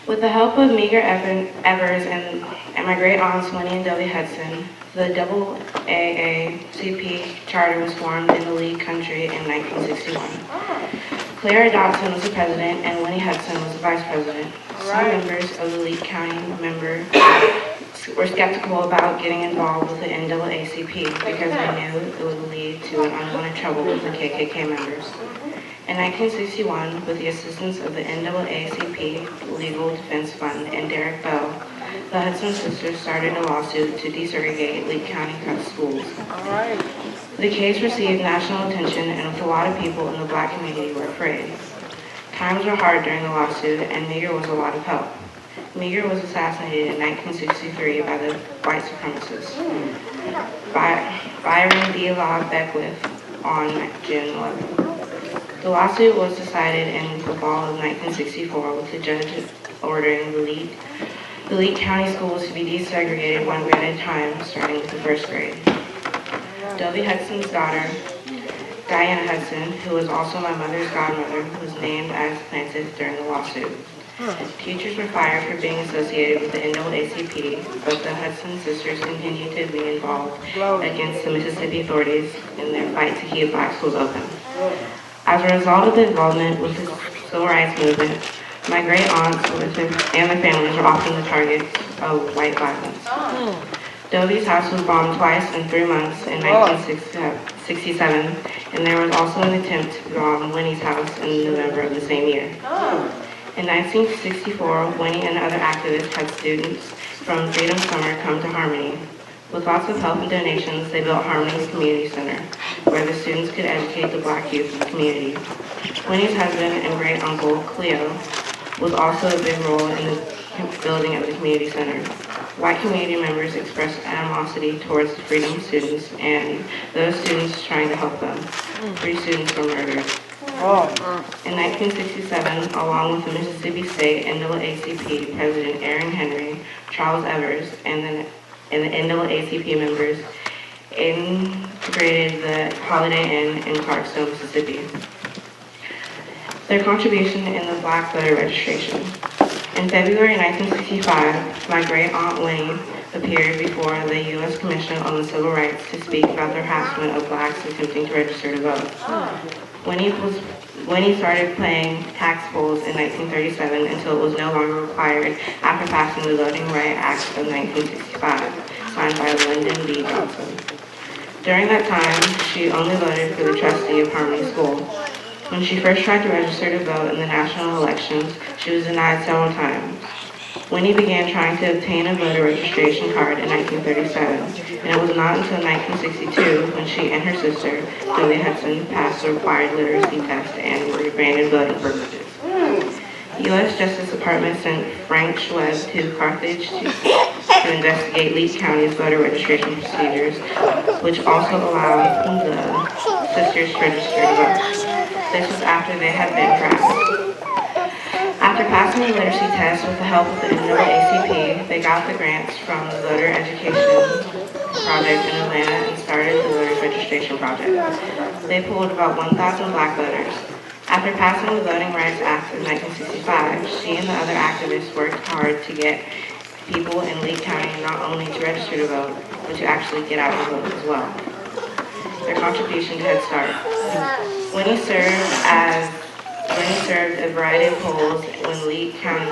With the help of Meager Evers and my great aunts Winnie and Debbie Hudson, the AACP charter was formed in the League country in 1961. Clara Dodson was the president and Winnie Hudson was the vice president. Some members of the League County member were skeptical about getting involved with the NAACP because they knew it would lead to an unwanted trouble with the KKK members. In 1961, with the assistance of the NAACP Legal Defense Fund and Derek Bell, the Hudson sisters started a lawsuit to desegregate Lee County schools. The case received national attention, and with a lot of people in the black community were afraid. Times were hard during the lawsuit, and Meager was a lot of help. Meager was assassinated in 1963 by the white supremacists, Byron D. Law Beckwith, on June 11th. The lawsuit was decided in the fall of 1964 with the judge ordering the Lee County schools to be desegregated one grade at a time, starting with the first grade. Dovie Hudson's daughter, Diana Hudson, who was also my mother's godmother, was named as plaintiff during the lawsuit. Teachers were fired for being associated with the NAACP, but the Hudson sisters continued to be involved against the Mississippi authorities in their fight to keep black schools open. As a result of the involvement with the civil rights movement, my great aunts and their families were often the targets of white violence. Dovie's house was bombed twice in 3 months in 1967, and there was also an attempt to bomb Winnie's house in November of the same year. In 1964, Winnie and other activists had students from Freedom Summer come to Harmony. With lots of help and donations, they built Harmony's Community Center, where the students could educate the black youth of the community. Winnie's husband and great uncle, Cleo, was also a big role in the building of the community center. White community members expressed animosity towards the Freedom students and those students trying to help them. 3 students were murdered. In 1967, along with the Mississippi State NAACP President Aaron Henry, Charles Evers, and the NAACP members integrated the Holiday Inn in Clarksville, Mississippi. Their contribution in the black voter registration. In February 1965, my great aunt Winnie appeared before the U.S. Commission on the Civil Rights to speak about the harassment of blacks attempting to register to vote. Winnie started playing tax polls in 1937 until it was no longer required after passing the Voting Rights Act of 1965, signed by Lyndon B. Johnson. During that time, she only voted for the trustee of Harmony School. When she first tried to register to vote in the national elections, she was denied several times. Winnie began trying to obtain a voter registration card in 1937, and it was not until 1962 when she and her sister, Dovie Hudson, passed the required literacy test and were granted voting privileges. The U.S. Justice Department sent Frank Schweb to Carthage to investigate Lee County's voter registration procedures, which also allowed the sisters to register to vote. This was after they had been harassed. After passing the literacy test with the help of the NAACP, they got the grants from the Voter Education Project in Atlanta and started the Voters Registration Project. They pulled about 1,000 black voters. After passing the Voting Rights Act of 1965, she and the other activists worked hard to get people in Lee County not only to register to vote, but to actually get out and vote as well. Their contribution to Head Start. Winnie served a variety of polls when Lee County